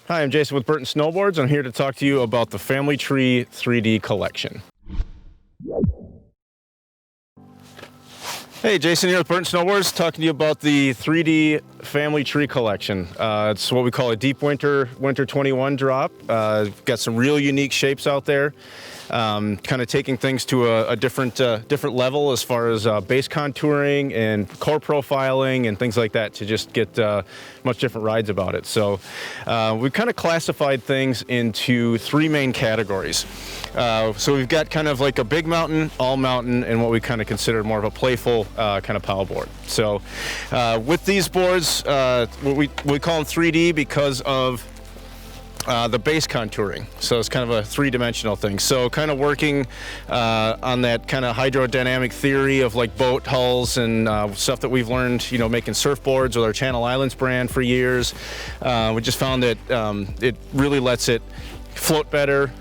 Hi, I'm Jayson with Burton Snowboards. I'm here to talk to you about the Family Tree 3D collection. Hey, Jayson here with Burton Snowboards, talking to you about the 3D Family Tree collection. It's what we call a Deep Winter 21 drop. Got some real unique shapes out there. Kind of taking things to a different level as far as base contouring and core profiling and things like that to just get much different rides about it. So we've kind of classified things into three main categories. So we've got kind of like a big mountain, all mountain, and what we kind of consider more of a playful kind of paddle board. So with these boards, we call them 3D because of the base contouring. So it's kind of a three-dimensional thing. So kind of working on that kind of hydrodynamic theory of like boat hulls and stuff that we've learned, you know, making surfboards with our Channel Islands brand for years. We just found that it really lets it float better,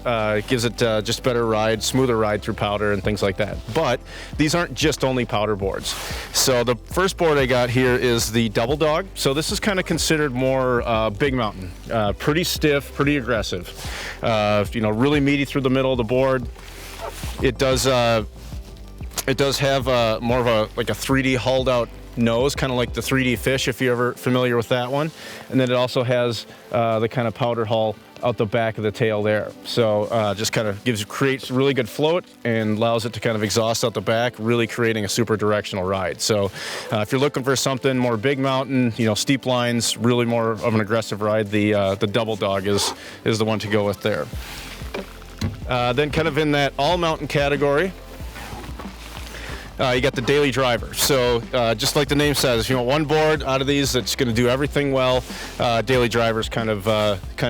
gives it just a better ride, smoother ride through powder and things like that. But these aren't just only powder boards. So the first board I got here is the Double Dog. So this is kind of considered more big mountain, pretty stiff, pretty aggressive. You know, really meaty through the middle of the board. It does have more of a 3D hulled out nose, kind of like the 3D fish, if you're ever familiar with that one. And then it also has the kind of powder hull out the back of the tail there. So just kind of creates really good float and allows it to kind of exhaust out the back, really creating a super directional ride. So if you're looking for something more big mountain, you know, steep lines, really more of an aggressive ride, the Double Dog is the one to go with there. Then kind of in that all mountain category, you got the Daily Driver. So just like the name says, if you want one board out of these that's going to do everything well, Daily Driver is kind of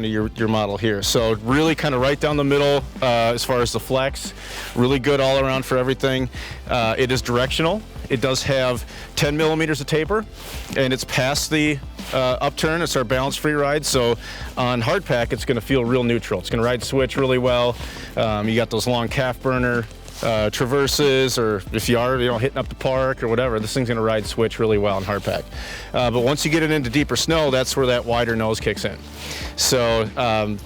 your model here. So really kind of right down the middle as far as the flex, really good all around for everything. It is directional. It does have 10 millimeters of taper, and it's past the upturn. It's our balance free ride. So on hard pack, it's going to feel real neutral. It's going to ride switch really well. You got those long calf burner traverses, or if you are, you know, hitting up the park or whatever, this thing's going to ride switch really well in hard pack. But once you get it into deeper snow, that's where that wider nose kicks in. So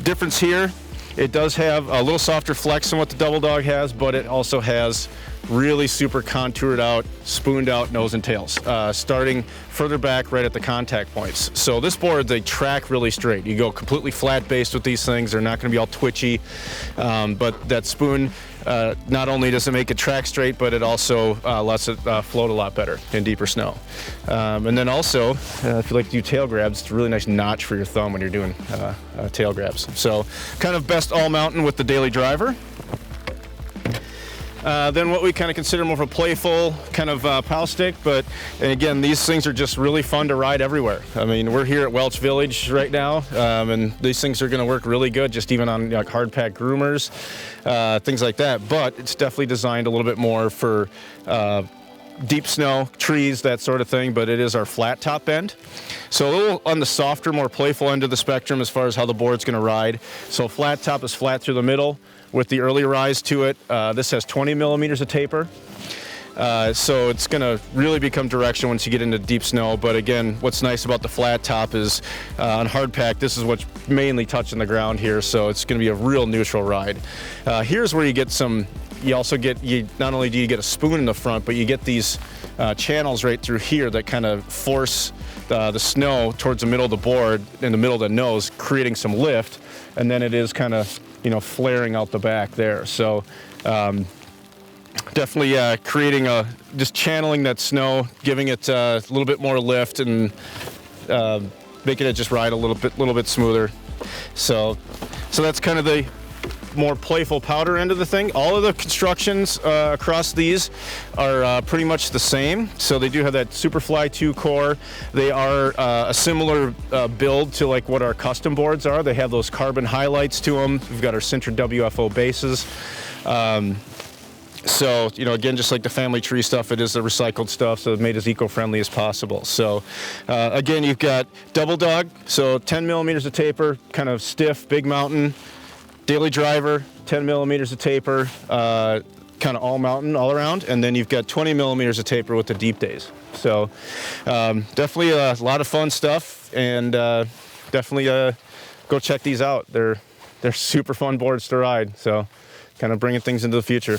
difference here, it does have a little softer flex than what the Double Dog has, but it also has really super contoured out, spooned out nose and tails, starting further back right at the contact points. So this board, they track really straight. You go completely flat based with these things. They're not going to be all twitchy, but that spoon, not only does it make it track straight, but it also lets it float a lot better in deeper snow. And then also, if you like to do tail grabs, it's a really nice notch for your thumb when you're doing tail grabs. So kind of best all mountain with the Daily Driver. Then what we kind of consider more of a playful kind of pow stick, but again, these things are just really fun to ride everywhere. I mean, we're here at Welch Village right now, and these things are going to work really good, just even on like hard pack groomers, things like that. But it's definitely designed a little bit more for deep snow, trees, that sort of thing, but it is our flat top end. So a little on the softer, more playful end of the spectrum as far as how the board's going to ride. So flat top is flat through the middle with the early rise to it. This has 20 millimeters of taper. So it's going to really become direction once you get into deep snow. But again, what's nice about the flat top is on hard pack, this is what's mainly touching the ground here. So it's going to be a real neutral ride. Here's where you get some, you also get, not only do you get a spoon in the front, but you get these channels right through here that kind of force the snow towards the middle of the board, in the middle of the nose, creating some lift. And then it is kind of, you know, flaring out the back there. So definitely creating just channeling that snow, giving it a little bit more lift, and making it just ride a little bit smoother. So that's kind of the more playful powder end of the thing. All of the constructions across these are pretty much the same. So they do have that Superfly 2 core. They are a similar build to like what our custom boards are. They have those carbon highlights to them. We've got our Sinter WFO bases. So, you know, again, just like the Family Tree stuff, it is the recycled stuff, so it's made as eco-friendly as possible. So, again, you've got Double Dog, so 10 millimeters of taper, kind of stiff, big mountain. Daily Driver, 10 millimeters of taper, kind of all mountain all around, and then you've got 20 millimeters of taper with the deep days. So definitely a lot of fun stuff, and definitely go check these out. They're super fun boards to ride. So kind of bringing things into the future.